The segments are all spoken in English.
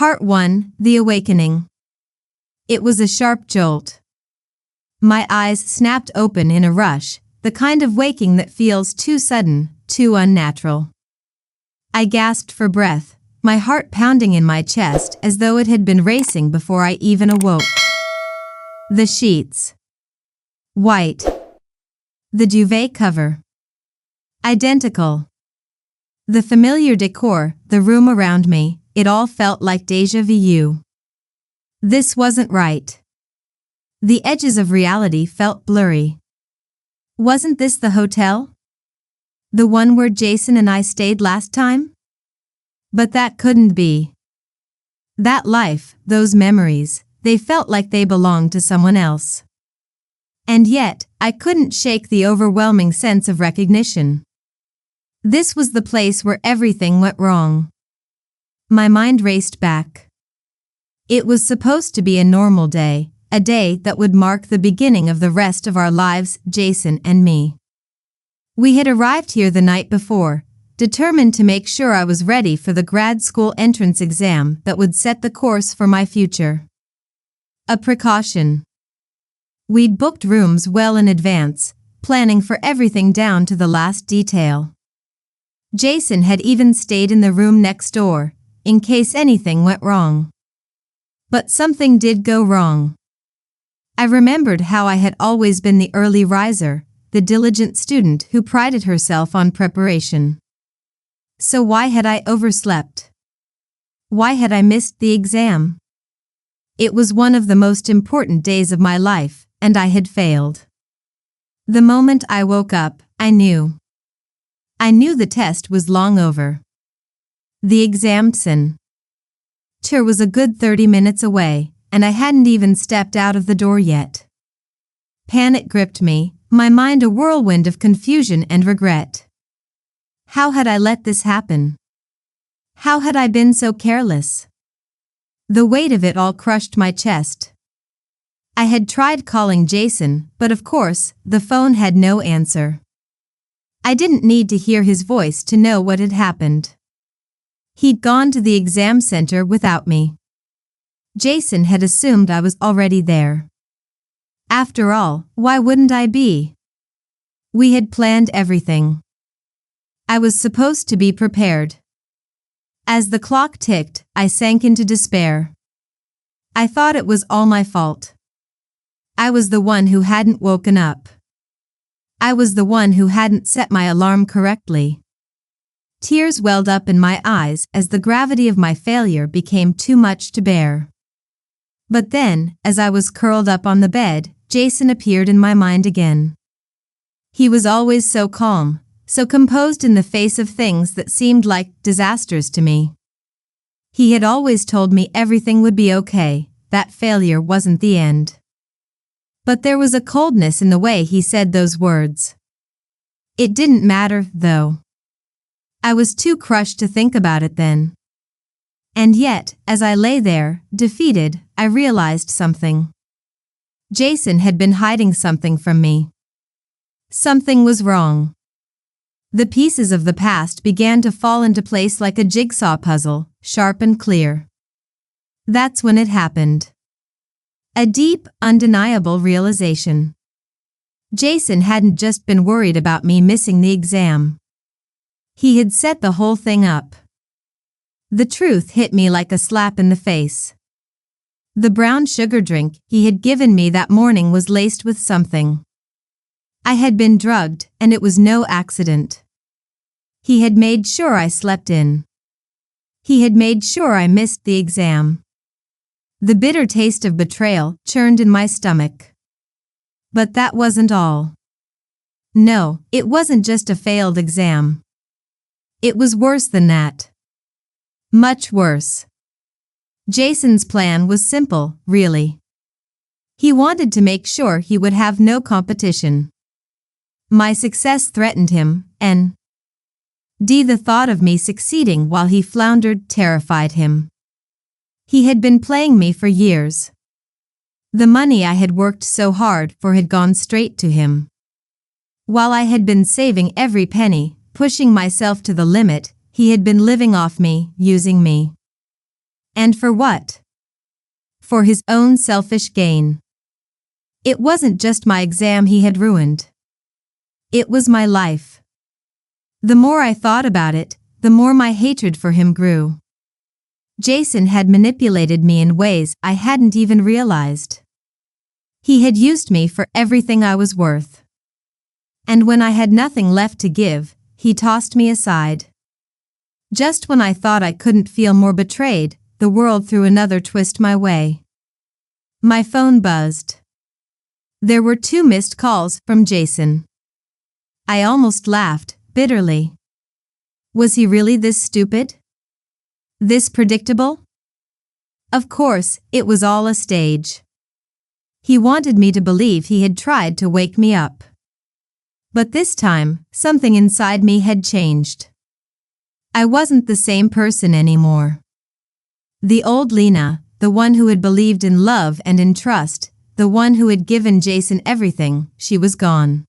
Part 1: The Awakening. It was a sharp jolt. My eyes snapped open in a rush, the kind of waking that feels too sudden, too unnatural. I gasped for breath, my heart pounding in my chest as though it had been racing before I even awoke. The sheets. White. The duvet cover. Identical. The familiar decor, the room around me, it all felt like déjà vu. This wasn't right. The edges of reality felt blurry. Wasn't this the hotel? The one where Jason and I stayed last time? But that couldn't be. That life, those memories, they felt like they belonged to someone else. And yet, I couldn't shake the overwhelming sense of recognition. This was the place where everything went wrong. My mind raced back. It was supposed to be a normal day, a day that would mark the beginning of the rest of our lives, Jason and me. We had arrived here the night before, determined to make sure I was ready for the grad school entrance exam that would set the course for my future. A precaution. We'd booked rooms well in advance, planning for everything down to the last detail. Jason had even stayed in the room next door, in case anything went wrong. But something did go wrong. I remembered how I had always been the early riser, the diligent student who prided herself on preparation. So why had I overslept? Why had I missed the exam? It was one of the most important days of my life, and I had failed. The moment I woke up, I knew. I knew the test was long over. The exam center was a good 30 minutes away, and I hadn't even stepped out of the door yet. Panic gripped me, my mind a whirlwind of confusion and regret. How had I let this happen? How had I been so careless? The weight of it all crushed my chest. I had tried calling Jason, but of course, the phone had no answer. I didn't need to hear his voice to know what had happened. He'd gone to the exam center without me. Jason had assumed I was already there. After all, why wouldn't I be? We had planned everything. I was supposed to be prepared. As the clock ticked, I sank into despair. I thought it was all my fault. I was the one who hadn't woken up. I was the one who hadn't set my alarm correctly. Tears welled up in my eyes as the gravity of my failure became too much to bear. But then, as I was curled up on the bed, Jason appeared in my mind again. He was always so calm, so composed in the face of things that seemed like disasters to me. He had always told me everything would be okay, that failure wasn't the end. But there was a coldness in the way he said those words. It didn't matter, though. I was too crushed to think about it then. And yet, as I lay there, defeated, I realized something. Jason had been hiding something from me. Something was wrong. The pieces of the past began to fall into place like a jigsaw puzzle, sharp and clear. That's when it happened. A deep, undeniable realization. Jason hadn't just been worried about me missing the exam. He had set the whole thing up. The truth hit me like a slap in the face. The brown sugar drink he had given me that morning was laced with something. I had been drugged, and it was no accident. He had made sure I slept in. He had made sure I missed the exam. The bitter taste of betrayal churned in my stomach. But that wasn't all. No, it wasn't just a failed exam. It was worse than that. Much worse. Jason's plan was simple, really. He wanted to make sure he would have no competition. My success threatened him, and the thought of me succeeding while he floundered terrified him. He had been playing me for years. The money I had worked so hard for had gone straight to him. While I had been saving every penny, pushing myself to the limit, he had been living off me, using me. And for what? For his own selfish gain. It wasn't just my exam he had ruined. It was my life. The more I thought about it, the more my hatred for him grew. Jason had manipulated me in ways I hadn't even realized. He had used me for everything I was worth. And when I had nothing left to give, he tossed me aside. Just when I thought I couldn't feel more betrayed, the world threw another twist my way. My phone buzzed. There were 2 missed calls from Jason. I almost laughed, bitterly. Was he really this stupid? This predictable? Of course, it was all a stage. He wanted me to believe he had tried to wake me up. But this time, something inside me had changed. I wasn't the same person anymore. The old Lena, the one who had believed in love and in trust, the one who had given Jason everything, she was gone.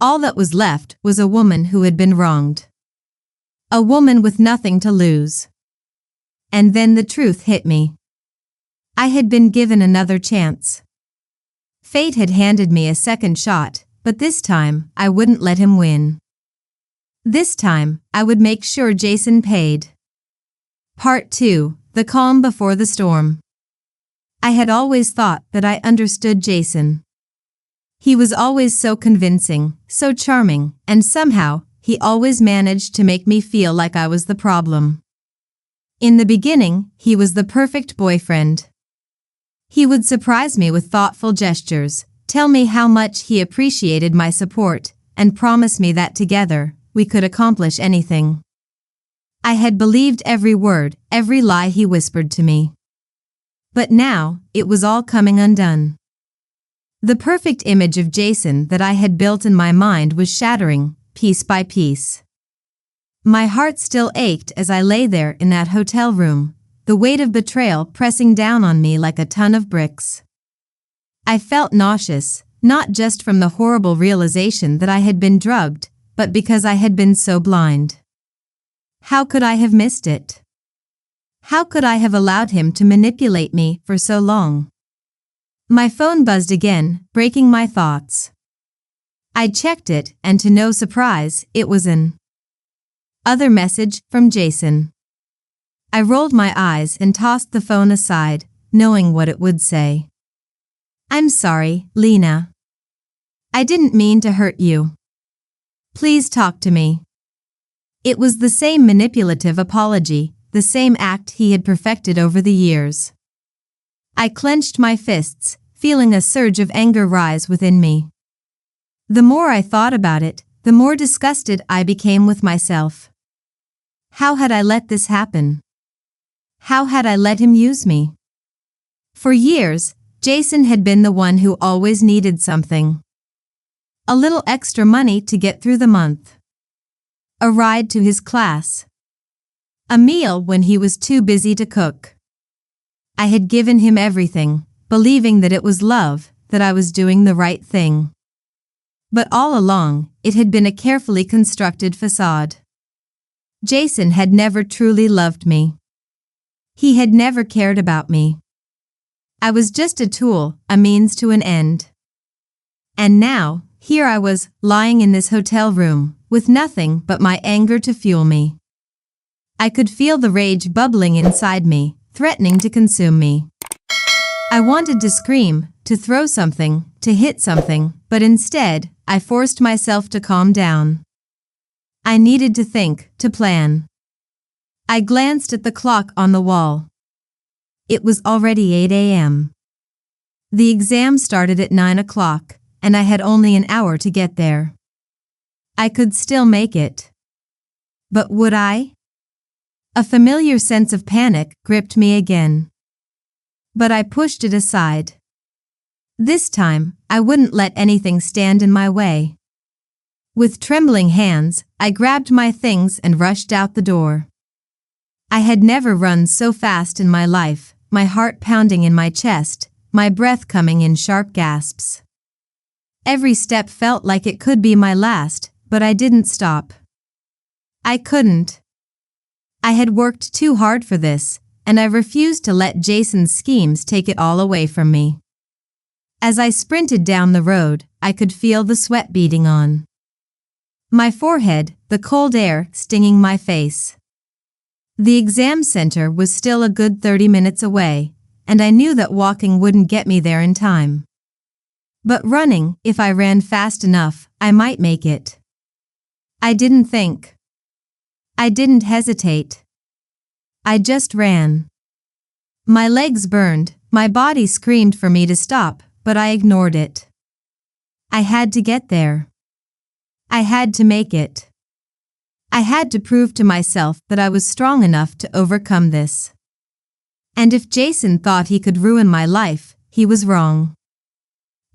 All that was left was a woman who had been wronged. A woman with nothing to lose. And then the truth hit me. I had been given another chance. Fate had handed me a second shot, but this time, I wouldn't let him win. This time, I would make sure Jason paid. Part 2. The calm before the storm. I had always thought that I understood Jason. He was always so convincing, so charming, and somehow, he always managed to make me feel like I was the problem. In the beginning, he was the perfect boyfriend. He would surprise me with thoughtful gestures, tell me how much he appreciated my support, and promise me that together, we could accomplish anything. I had believed every word, every lie he whispered to me. But now, it was all coming undone. The perfect image of Jason that I had built in my mind was shattering, piece by piece. My heart still ached as I lay there in that hotel room, the weight of betrayal pressing down on me like a ton of bricks. I felt nauseous, not just from the horrible realization that I had been drugged, but because I had been so blind. How could I have missed it? How could I have allowed him to manipulate me for so long? My phone buzzed again, breaking my thoughts. I checked it, and to no surprise, it was an other message from Jason. I rolled my eyes and tossed the phone aside, knowing what it would say. I'm sorry, Lena. I didn't mean to hurt you. Please talk to me. It was the same manipulative apology, the same act he had perfected over the years. I clenched my fists, feeling a surge of anger rise within me. The more I thought about it, the more disgusted I became with myself. How had I let this happen? How had I let him use me? For years, Jason had been the one who always needed something. A little extra money to get through the month. A ride to his class. A meal when he was too busy to cook. I had given him everything, believing that it was love, that I was doing the right thing. But all along, it had been a carefully constructed facade. Jason had never truly loved me. He had never cared about me. I was just a tool, a means to an end. And now, here I was, lying in this hotel room, with nothing but my anger to fuel me. I could feel the rage bubbling inside me, threatening to consume me. I wanted to scream, to throw something, to hit something, but instead, I forced myself to calm down. I needed to think, to plan. I glanced at the clock on the wall. It was already 8 a.m. The exam started at 9 o'clock, and I had only an hour to get there. I could still make it. But would I? A familiar sense of panic gripped me again. But I pushed it aside. This time, I wouldn't let anything stand in my way. With trembling hands, I grabbed my things and rushed out the door. I had never run so fast in my life, my heart pounding in my chest, my breath coming in sharp gasps. Every step felt like it could be my last, but I didn't stop. I couldn't. I had worked too hard for this, and I refused to let Jason's schemes take it all away from me. As I sprinted down the road, I could feel the sweat beading on my forehead, the cold air stinging my face. The exam center was still a good 30 minutes away, and I knew that walking wouldn't get me there in time. But running, if I ran fast enough, I might make it. I didn't think. I didn't hesitate. I just ran. My legs burned, my body screamed for me to stop, but I ignored it. I had to get there. I had to make it. I had to prove to myself that I was strong enough to overcome this. And if Jason thought he could ruin my life, he was wrong.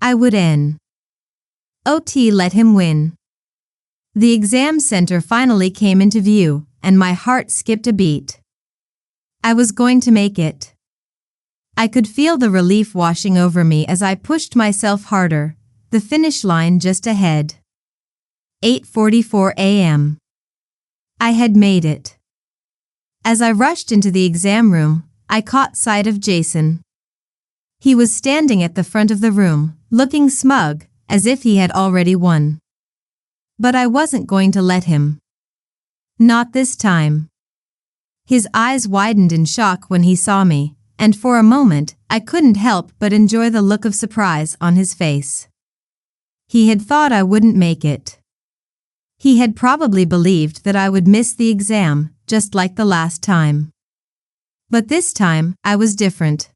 I would not let him win. The exam center finally came into view, and my heart skipped a beat. I was going to make it. I could feel the relief washing over me as I pushed myself harder, the finish line just ahead. 8:44 a.m. I had made it. As I rushed into the exam room, I caught sight of Jason. He was standing at the front of the room, looking smug, as if he had already won. But I wasn't going to let him. Not this time. His eyes widened in shock when he saw me, and for a moment, I couldn't help but enjoy the look of surprise on his face. He had thought I wouldn't make it. He had probably believed that I would miss the exam, just like the last time. But this time, I was different.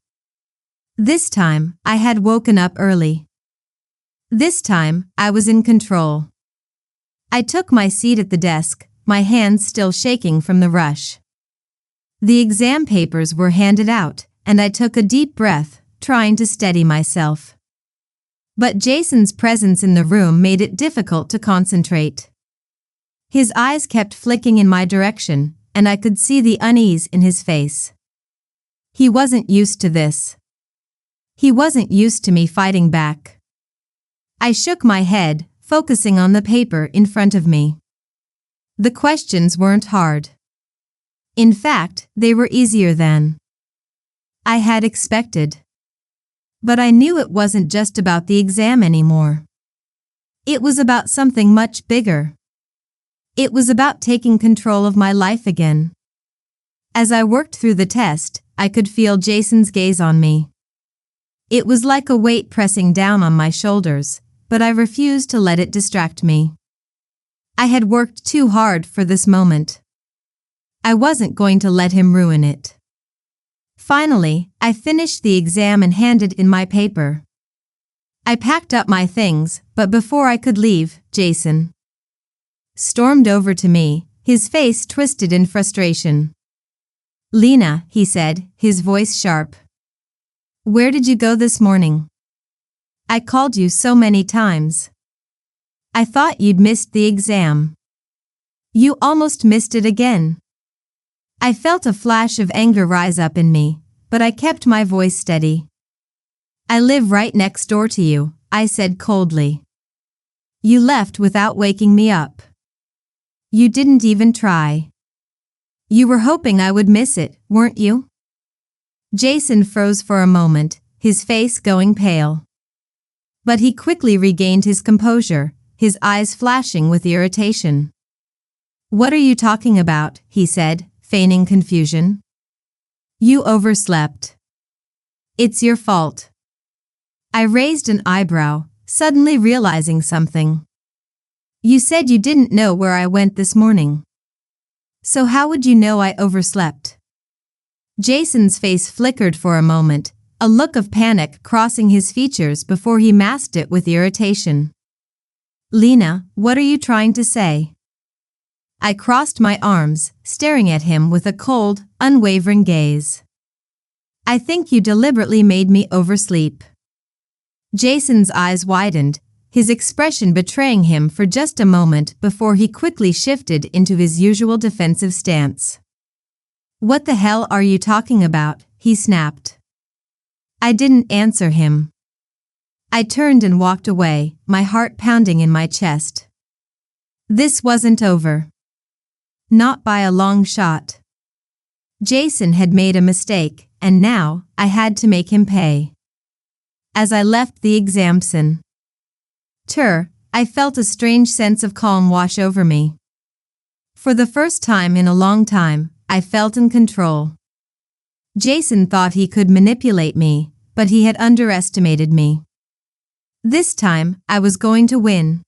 This time, I had woken up early. This time, I was in control. I took my seat at the desk, my hands still shaking from the rush. The exam papers were handed out, and I took a deep breath, trying to steady myself. But Jason's presence in the room made it difficult to concentrate. His eyes kept flicking in my direction, and I could see the unease in his face. He wasn't used to this. He wasn't used to me fighting back. I shook my head, focusing on the paper in front of me. The questions weren't hard. In fact, they were easier than I had expected. But I knew it wasn't just about the exam anymore. It was about something much bigger. It was about taking control of my life again. As I worked through the test, I could feel Jason's gaze on me. It was like a weight pressing down on my shoulders, but I refused to let it distract me. I had worked too hard for this moment. I wasn't going to let him ruin it. Finally, I finished the exam and handed in my paper. I packed up my things, but before I could leave, Jason stormed over to me, his face twisted in frustration. "Lena," he said, his voice sharp. "Where did you go this morning? I called you so many times. I thought you'd missed the exam. You almost missed it again." I felt a flash of anger rise up in me, but I kept my voice steady. "I live right next door to you," I said coldly. "You left without waking me up. You didn't even try. You were hoping I would miss it, weren't you?" Jason froze for a moment, his face going pale. But he quickly regained his composure, his eyes flashing with irritation. "What are you talking about?" he said, feigning confusion. "You overslept. It's your fault." I raised an eyebrow, suddenly realizing something. "You said you didn't know where I went this morning. So how would you know I overslept?" Jason's face flickered for a moment, a look of panic crossing his features before he masked it with irritation. "Lena, what are you trying to say?" I crossed my arms, staring at him with a cold, unwavering gaze. "I think you deliberately made me oversleep." Jason's eyes widened, his expression betraying him for just a moment before he quickly shifted into his usual defensive stance. "What the hell are you talking about?" he snapped. I didn't answer him. I turned and walked away, my heart pounding in my chest. This wasn't over. Not by a long shot. Jason had made a mistake, and now I had to make him pay. As I left the exam center, I felt a strange sense of calm wash over me. For the first time in a long time, I felt in control. Jason thought he could manipulate me, but he had underestimated me. This time, I was going to win.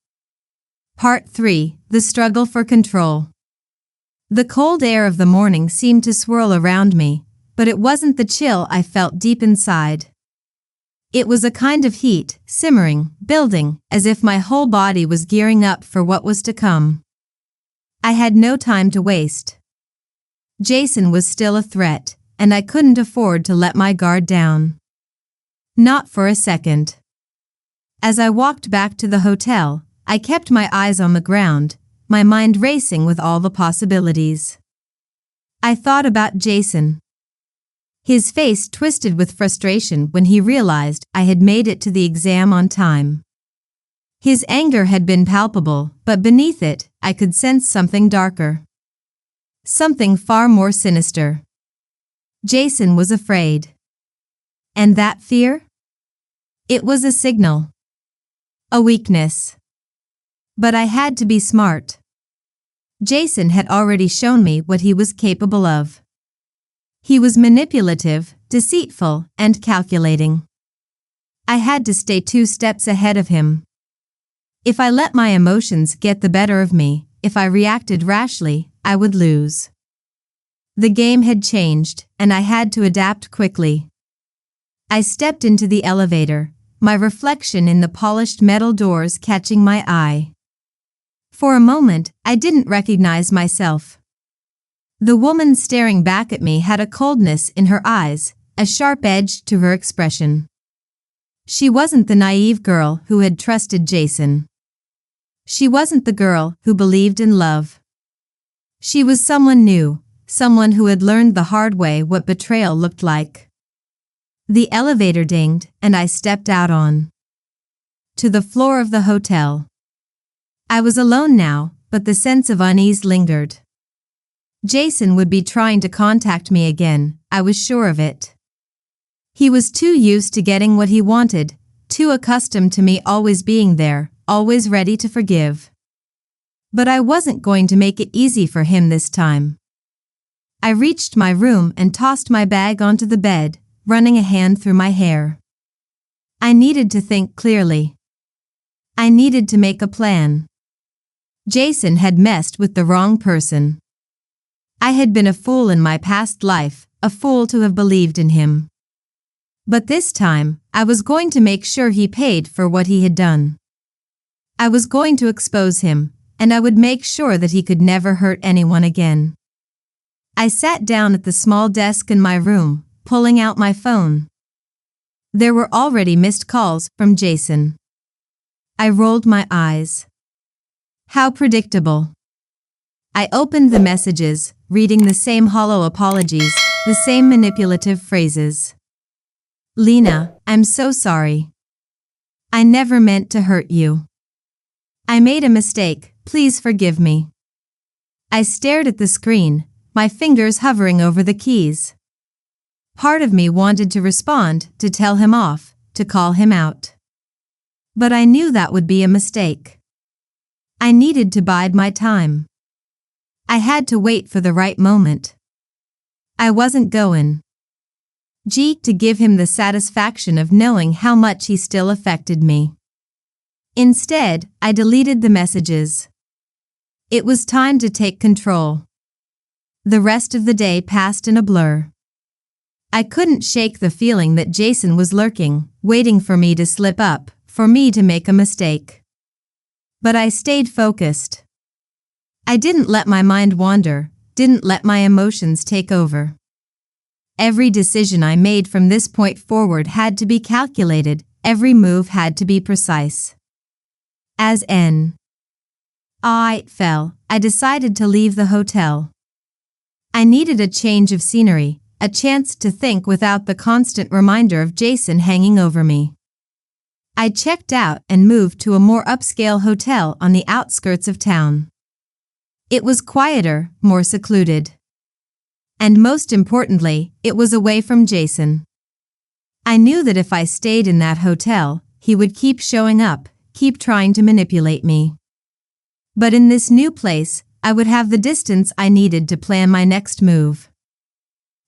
Part 3: The Struggle for Control. The cold air of the morning seemed to swirl around me, but it wasn't the chill I felt deep inside. It was a kind of heat, simmering, building, as if my whole body was gearing up for what was to come. I had no time to waste. Jason was still a threat, and I couldn't afford to let my guard down. Not for a second. As I walked back to the hotel, I kept my eyes on the ground, my mind racing with all the possibilities. I thought about Jason. His face twisted with frustration when he realized I had made it to the exam on time. His anger had been palpable, but beneath it, I could sense something darker. Something far more sinister. Jason was afraid. And that fear? It was a signal. A weakness. But I had to be smart. Jason had already shown me what he was capable of. He was manipulative, deceitful, and calculating. I had to stay 2 steps ahead of him. If I let my emotions get the better of me, if I reacted rashly, I would lose. The game had changed, and I had to adapt quickly. I stepped into the elevator, my reflection in the polished metal doors catching my eye. For a moment, I didn't recognize myself. The woman staring back at me had a coldness in her eyes, a sharp edge to her expression. She wasn't the naive girl who had trusted Jason. She wasn't the girl who believed in love. She was someone new, someone who had learned the hard way what betrayal looked like. The elevator dinged, and I stepped out to the floor of the hotel. I was alone now, but the sense of unease lingered. Jason would be trying to contact me again, I was sure of it. He was too used to getting what he wanted, too accustomed to me always being there, always ready to forgive. But I wasn't going to make it easy for him this time. I reached my room and tossed my bag onto the bed, running a hand through my hair. I needed to think clearly. I needed to make a plan. Jason had messed with the wrong person. I had been a fool in my past life, a fool to have believed in him. But this time, I was going to make sure he paid for what he had done. I was going to expose him, and I would make sure that he could never hurt anyone again. I sat down at the small desk in my room, pulling out my phone. There were already missed calls from Jason. I rolled my eyes. How predictable. I opened the messages, reading the same hollow apologies, the same manipulative phrases. Lena, I'm so sorry. I never meant to hurt you. I made a mistake, please forgive me. I stared at the screen, my fingers hovering over the keys. Part of me wanted to respond, to tell him off, to call him out. But I knew that would be a mistake. I needed to bide my time. I had to wait for the right moment. I wasn't going to give him the satisfaction of knowing how much he still affected me. Instead, I deleted the messages. It was time to take control. The rest of the day passed in a blur. I couldn't shake the feeling that Jason was lurking, waiting for me to slip up, for me to make a mistake. But I stayed focused. I didn't let my mind wander, didn't let my emotions take over. Every decision I made from this point forward had to be calculated, every move had to be precise. As I fell, I decided to leave the hotel. I needed a change of scenery, a chance to think without the constant reminder of Jason hanging over me. I checked out and moved to a more upscale hotel on the outskirts of town. It was quieter, more secluded. And most importantly, it was away from Jason. I knew that if I stayed in that hotel, he would keep showing up, keep trying to manipulate me. But in this new place, I would have the distance I needed to plan my next move.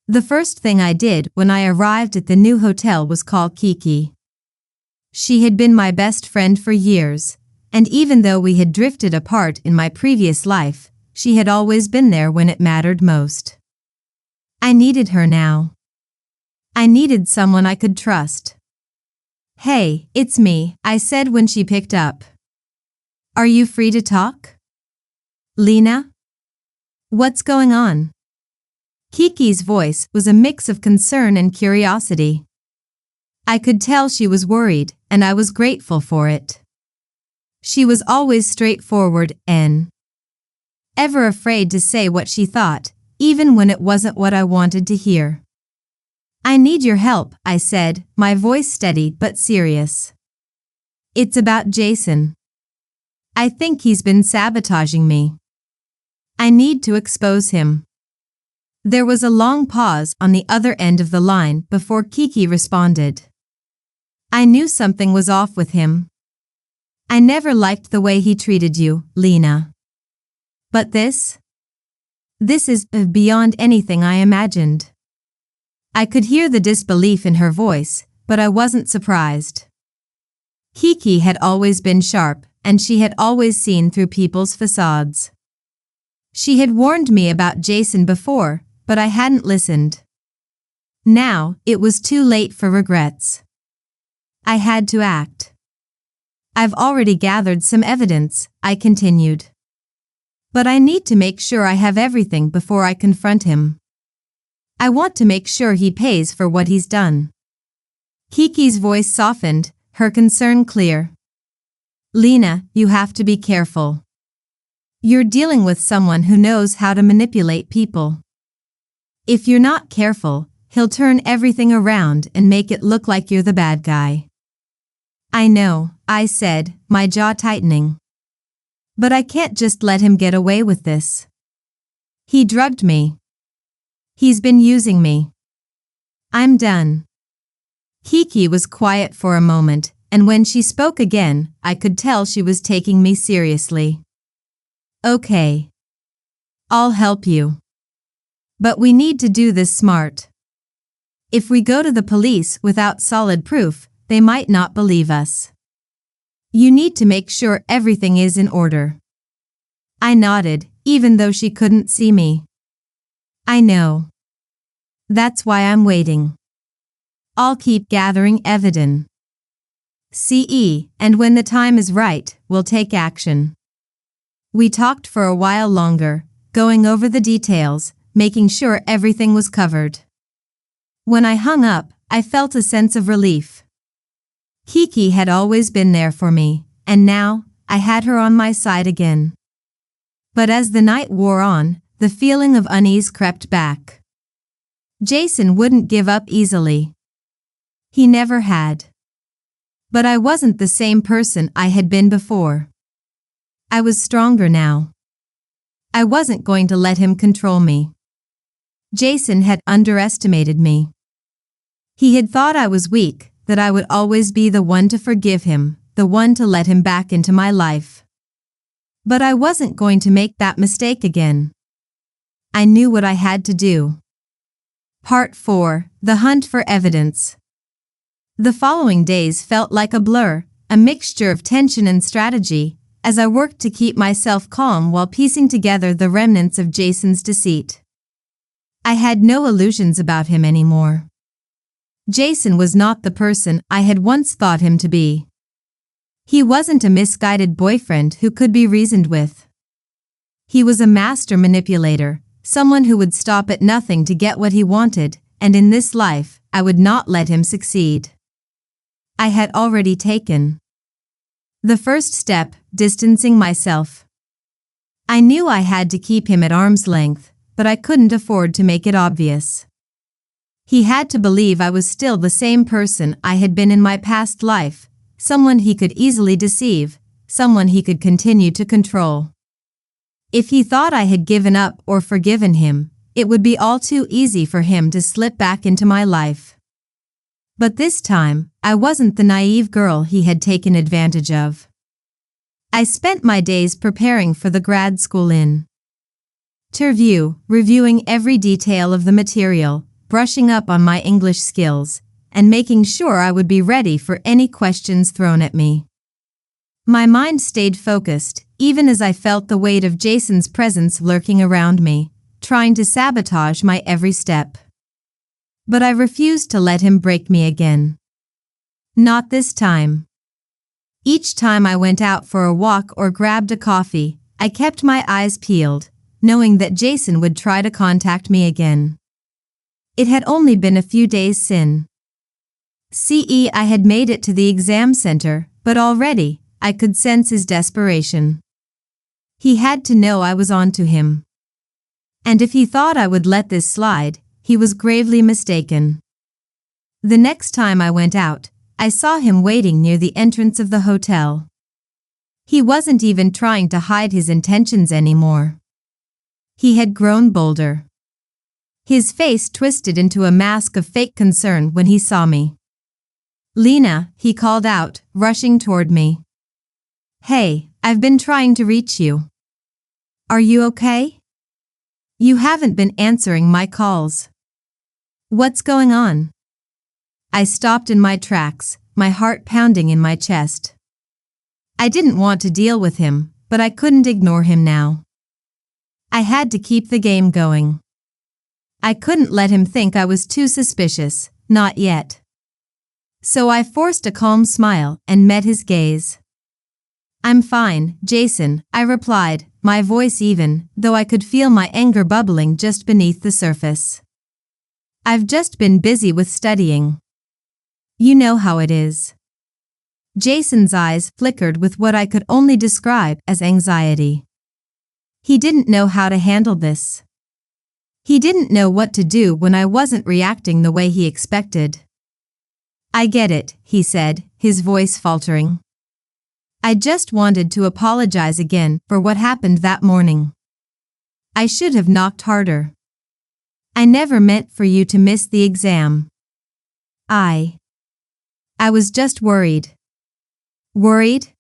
The first thing I did when I arrived at the new hotel was call Kiki. She had been my best friend for years, and even though we had drifted apart in my previous life, she had always been there when it mattered most. I needed her now. I needed someone I could trust. "Hey, it's me," I said when she picked up. "Are you free to talk?" "Lena? What's going on?" Kiki's voice was a mix of concern and curiosity. I could tell she was worried, and I was grateful for it. She was always straightforward and ever afraid to say what she thought, even when it wasn't what I wanted to hear. "I need your help," I said, my voice steady but serious. "It's about Jason. I think he's been sabotaging me. I need to expose him." There was a long pause on the other end of the line before Kiki responded. "I knew something was off with him. I never liked the way he treated you, Lena. But this is beyond anything I imagined." I could hear the disbelief in her voice, but I wasn't surprised. Kiki had always been sharp, and she had always seen through people's facades. She had warned me about Jason before, but I hadn't listened. Now, it was too late for regrets. I had to act. "I've already gathered some evidence," I continued. "But I need to make sure I have everything before I confront him. I want to make sure he pays for what he's done." Kiki's voice softened, her concern clear. "Lena, you have to be careful. You're dealing with someone who knows how to manipulate people. If you're not careful, he'll turn everything around and make it look like you're the bad guy." "I know," I said, my jaw tightening. "But I can't just let him get away with this. He drugged me. He's been using me. I'm done." Kiki was quiet for a moment, and when she spoke again, I could tell she was taking me seriously. "Okay. I'll help you. But we need to do this smart. If we go to the police without solid proof, they might not believe us. You need to make sure everything is in order." I nodded, even though she couldn't see me. "I know. That's why I'm waiting. I'll keep gathering evidence. And when the time is right, we'll take action." We talked for a while longer, going over the details, making sure everything was covered. When I hung up, I felt a sense of relief. Kiki had always been there for me, and now, I had her on my side again. But as the night wore on, the feeling of unease crept back. Jason wouldn't give up easily. He never had. But I wasn't the same person I had been before. I was stronger now. I wasn't going to let him control me. Jason had underestimated me. He had thought I was weak, that I would always be the one to forgive him, the one to let him back into my life. But I wasn't going to make that mistake again. I knew what I had to do. Part 4: The Hunt for Evidence. The following days felt like a blur, a mixture of tension and strategy, as I worked to keep myself calm while piecing together the remnants of Jason's deceit. I had no illusions about him anymore. Jason was not the person I had once thought him to be. He wasn't a misguided boyfriend who could be reasoned with. He was a master manipulator, someone who would stop at nothing to get what he wanted, and in this life, I would not let him succeed. I had already taken the first step, distancing myself. I knew I had to keep him at arm's length, but I couldn't afford to make it obvious. He had to believe I was still the same person I had been in my past life, someone he could easily deceive, someone he could continue to control. If he thought I had given up or forgiven him, it would be all too easy for him to slip back into my life. But this time, I wasn't the naive girl he had taken advantage of. I spent my days preparing for the grad school interview, reviewing every detail of the material, brushing up on my English skills, and making sure I would be ready for any questions thrown at me. My mind stayed focused, even as I felt the weight of Jason's presence lurking around me, trying to sabotage my every step. But I refused to let him break me again. Not this time. Each time I went out for a walk or grabbed a coffee, I kept my eyes peeled, knowing that Jason would try to contact me again. It had only been a few days since I had made it to the exam center, but already, I could sense his desperation. He had to know I was onto him. And if he thought I would let this slide, he was gravely mistaken. The next time I went out, I saw him waiting near the entrance of the hotel. He wasn't even trying to hide his intentions anymore. He had grown bolder. His face twisted into a mask of fake concern when he saw me. "Lena," he called out, rushing toward me. "Hey, I've been trying to reach you. Are you okay? You haven't been answering my calls. What's going on?" I stopped in my tracks, my heart pounding in my chest. I didn't want to deal with him, but I couldn't ignore him now. I had to keep the game going. I couldn't let him think I was too suspicious, not yet. So I forced a calm smile and met his gaze. "I'm fine, Jason," I replied, my voice even, though I could feel my anger bubbling just beneath the surface. "I've just been busy with studying. You know how it is." Jason's eyes flickered with what I could only describe as anxiety. He didn't know how to handle this. He didn't know what to do when I wasn't reacting the way he expected. "I get it," he said, his voice faltering. "I just wanted to apologize again for what happened that morning. I should have knocked harder. I never meant for you to miss the exam. I was just worried." "Worried?"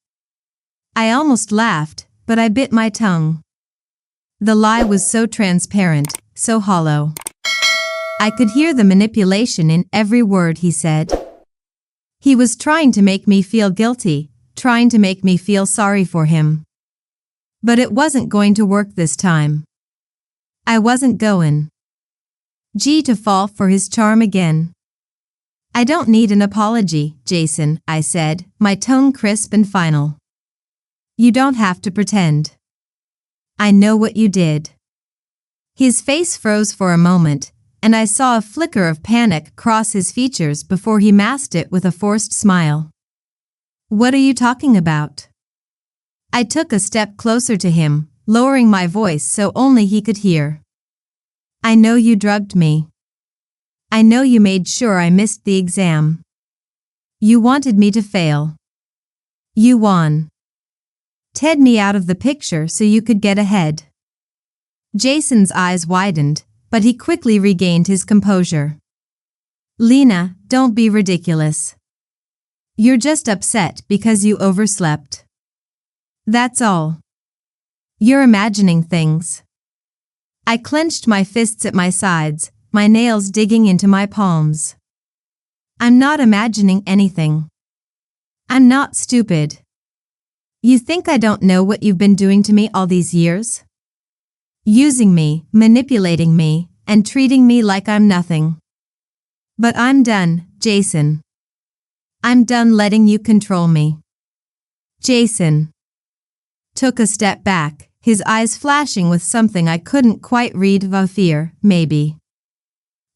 I almost laughed, but I bit my tongue. The lie was so transparent, so hollow. I could hear the manipulation in every word he said. He was trying to make me feel guilty, trying to make me feel sorry for him. But it wasn't going to work this time. I wasn't going to fall for his charm again. "I don't need an apology, Jason," I said, my tone crisp and final. "You don't have to pretend. I know what you did." His face froze for a moment, and I saw a flicker of panic cross his features before he masked it with a forced smile. "What are you talking about?" I took a step closer to him, lowering my voice so only he could hear. "I know you drugged me. I know you made sure I missed the exam. You wanted me to fail. You wanted me out of the picture so you could get ahead." Jason's eyes widened, but he quickly regained his composure. "Lena, don't be ridiculous. You're just upset because you overslept. That's all. You're imagining things." I clenched my fists at my sides, my nails digging into my palms. "I'm not imagining anything. I'm not stupid. You think I don't know what you've been doing to me all these years? Using me, manipulating me, and treating me like I'm nothing. But I'm done, Jason. I'm done letting you control me." Jason took a step back, his eyes flashing with something I couldn't quite read, fear, maybe.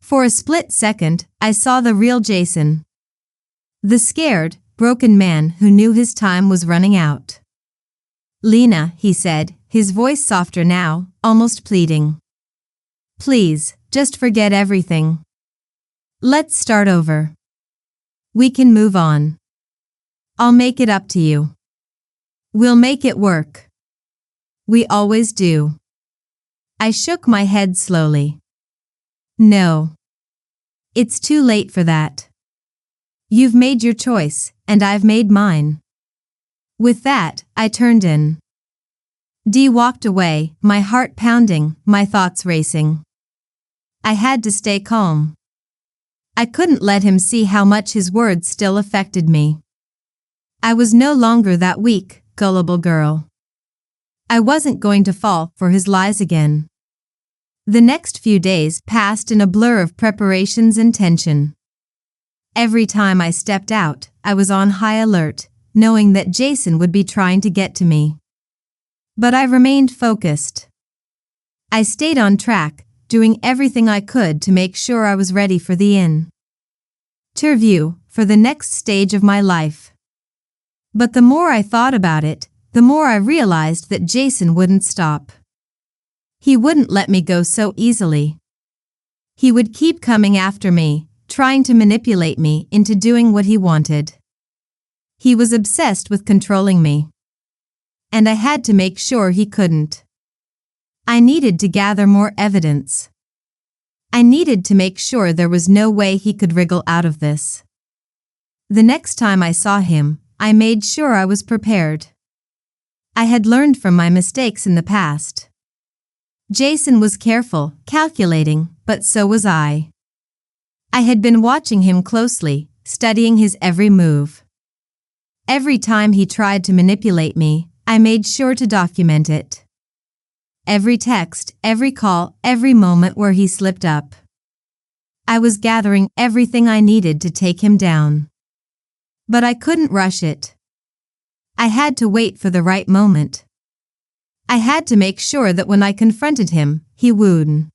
For a split second, I saw the real Jason. The scared, broken man who knew his time was running out. "Lena," he said, his voice softer now, almost pleading. "Please, just forget everything. Let's start over. We can move on. I'll make it up to you. We'll make it work. We always do." I shook my head slowly. No. It's too late for that. You've made your choice, and I've made mine. With that, I turned in. D walked away, my heart pounding, my thoughts racing. I had to stay calm. I couldn't let him see how much his words still affected me. I was no longer that weak, gullible girl. I wasn't going to fall for his lies again. The next few days passed in a blur of preparations and tension. Every time I stepped out, I was on high alert, knowing that Jason would be trying to get to me. But I remained focused. I stayed on track, doing everything I could to make sure I was ready for the interview, for the next stage of my life. But the more I thought about it, the more I realized that Jason wouldn't stop. He wouldn't let me go so easily. He would keep coming after me, trying to manipulate me into doing what he wanted. He was obsessed with controlling me. And I had to make sure he couldn't. I needed to gather more evidence. I needed to make sure there was no way he could wriggle out of this. The next time I saw him, I made sure I was prepared. I had learned from my mistakes in the past. Jason was careful, calculating, but so was I. I had been watching him closely, studying his every move. Every time he tried to manipulate me, I made sure to document it. Every text, every call, every moment where he slipped up. I was gathering everything I needed to take him down. But I couldn't rush it. I had to wait for the right moment. I had to make sure that when I confronted him, he wouldn't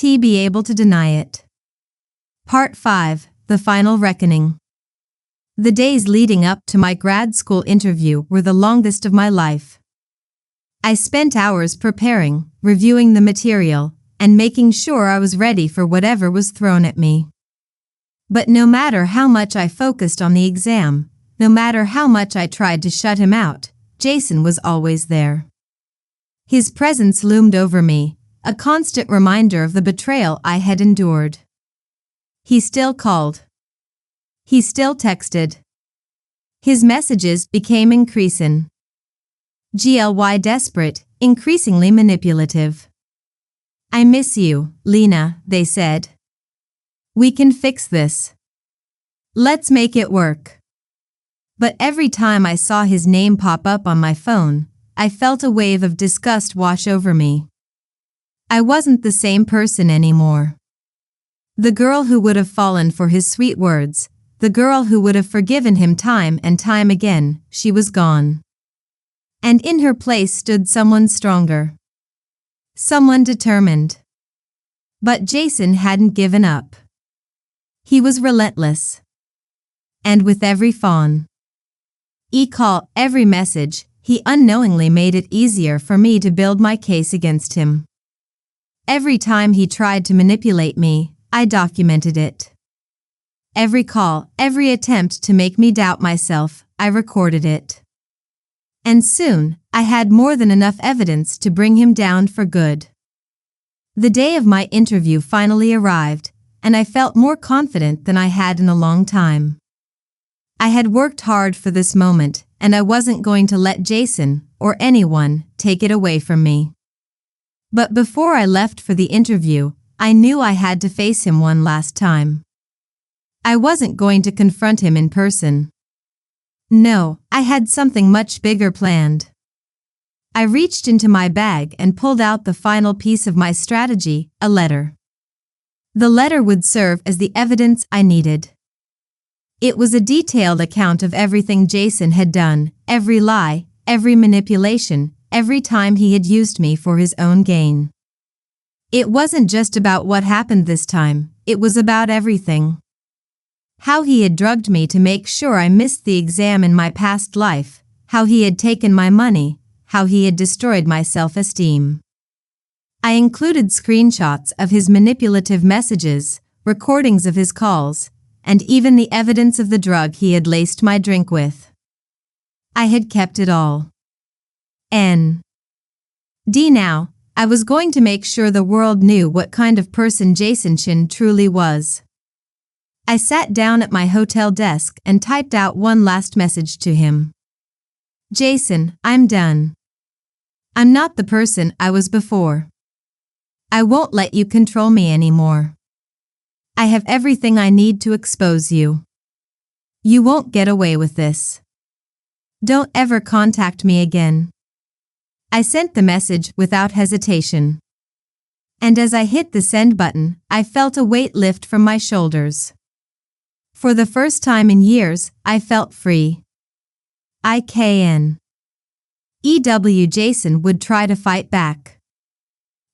be able to deny it. Part 5, The Final Reckoning. The days leading up to my grad school interview were the longest of my life. I spent hours preparing, reviewing the material, and making sure I was ready for whatever was thrown at me. But no matter how much I focused on the exam, no matter how much I tried to shut him out, Jason was always there. His presence loomed over me, a constant reminder of the betrayal I had endured. He still called. He still texted. His messages became increasing. Desperate, increasingly manipulative. I miss you, Lena, they said. We can fix this. Let's make it work. But every time I saw his name pop up on my phone, I felt a wave of disgust wash over me. I wasn't the same person anymore. The girl who would have fallen for his sweet words, the girl who would have forgiven him time and time again, she was gone. And in her place stood someone stronger. Someone determined. But Jason hadn't given up. He was relentless. And with every phone call, every message, he unknowingly made it easier for me to build my case against him. Every time he tried to manipulate me, I documented it. Every call, every attempt to make me doubt myself, I recorded it. And soon, I had more than enough evidence to bring him down for good. The day of my interview finally arrived, and I felt more confident than I had in a long time. I had worked hard for this moment, and I wasn't going to let Jason, or anyone, take it away from me. But before I left for the interview, I knew I had to face him one last time. I wasn't going to confront him in person. No, I had something much bigger planned. I reached into my bag and pulled out the final piece of my strategy, a letter. The letter would serve as the evidence I needed. It was a detailed account of everything Jason had done, every lie, every manipulation, every time he had used me for his own gain. It wasn't just about what happened this time, it was about everything. How he had drugged me to make sure I missed the exam in my past life, how he had taken my money, how he had destroyed my self-esteem. I included screenshots of his manipulative messages, recordings of his calls, and even the evidence of the drug he had laced my drink with. I had kept it all. N.D. Now, I was going to make sure the world knew what kind of person Jason Shin truly was. I sat down at my hotel desk and typed out one last message to him. Jason, I'm done. I'm not the person I was before. I won't let you control me anymore. I have everything I need to expose you. You won't get away with this. Don't ever contact me again. I sent the message without hesitation. And as I hit the send button, I felt a weight lift from my shoulders. For the first time in years, I felt free. IKN. Jason would try to fight back.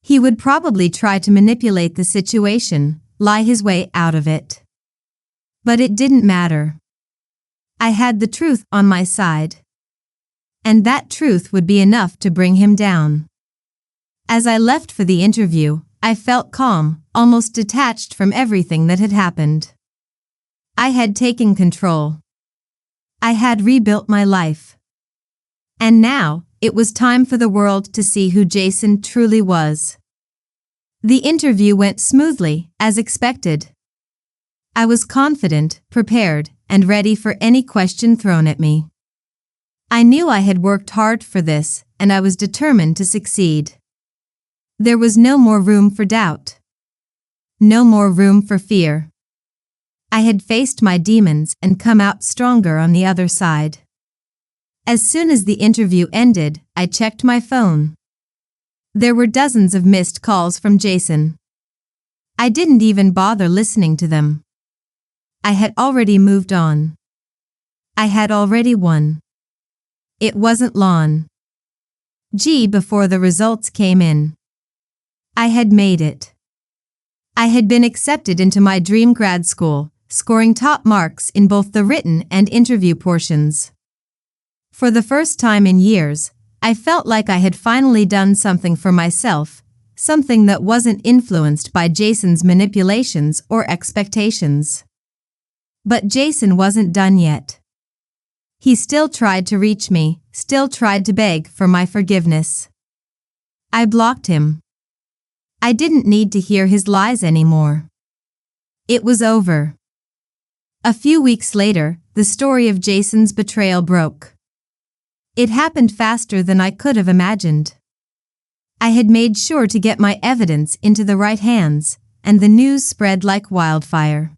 He would probably try to manipulate the situation, lie his way out of it. But it didn't matter. I had the truth on my side. And that truth would be enough to bring him down. As I left for the interview, I felt calm, almost detached from everything that had happened. I had taken control. I had rebuilt my life. And now, it was time for the world to see who Jason truly was. The interview went smoothly, as expected. I was confident, prepared, and ready for any question thrown at me. I knew I had worked hard for this, and I was determined to succeed. There was no more room for doubt. No more room for fear. I had faced my demons and come out stronger on the other side. As soon as the interview ended, I checked my phone. There were dozens of missed calls from Jason. I didn't even bother listening to them. I had already moved on. I had already won. It wasn't long. Before the results came in. I had made it. I had been accepted into my dream grad school, scoring top marks in both the written and interview portions. For the first time in years, I felt like I had finally done something for myself, something that wasn't influenced by Jason's manipulations or expectations. But Jason wasn't done yet. He still tried to reach me, still tried to beg for my forgiveness. I blocked him. I didn't need to hear his lies anymore. It was over. A few weeks later, the story of Jason's betrayal broke. It happened faster than I could have imagined. I had made sure to get my evidence into the right hands, and the news spread like wildfire.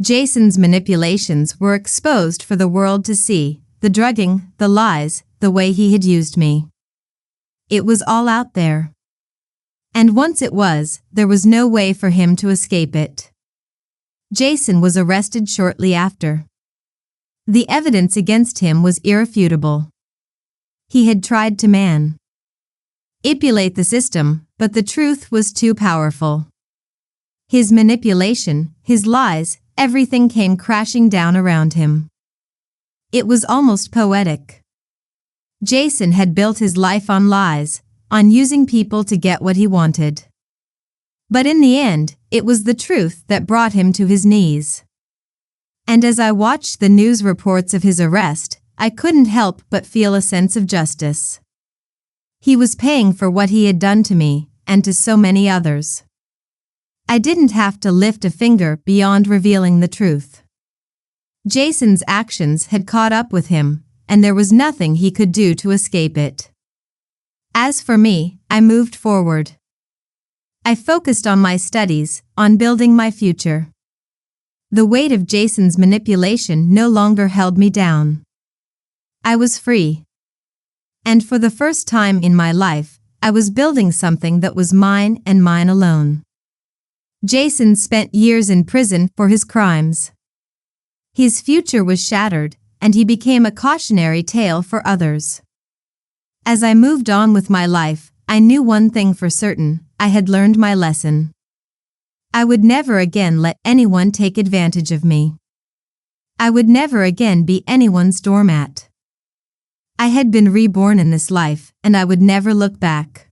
Jason's manipulations were exposed for the world to see, the drugging, the lies, the way he had used me. It was all out there. And once it was, there was no way for him to escape it. Jason was arrested shortly after. The evidence against him was irrefutable. He had tried to manipulate the system, but the truth was too powerful. His manipulation, his lies, everything came crashing down around him. It was almost poetic. Jason had built his life on lies, on using people to get what he wanted. But in the end, it was the truth that brought him to his knees. And as I watched the news reports of his arrest, I couldn't help but feel a sense of justice. He was paying for what he had done to me, and to so many others. I didn't have to lift a finger beyond revealing the truth. Jason's actions had caught up with him, and there was nothing he could do to escape it. As for me, I moved forward. I focused on my studies, on building my future. The weight of Jason's manipulation no longer held me down. I was free. And for the first time in my life, I was building something that was mine and mine alone. Jason spent years in prison for his crimes. His future was shattered, and he became a cautionary tale for others. As I moved on with my life, I knew one thing for certain: I had learned my lesson. I would never again let anyone take advantage of me. I would never again be anyone's doormat. I had been reborn in this life, and I would never look back.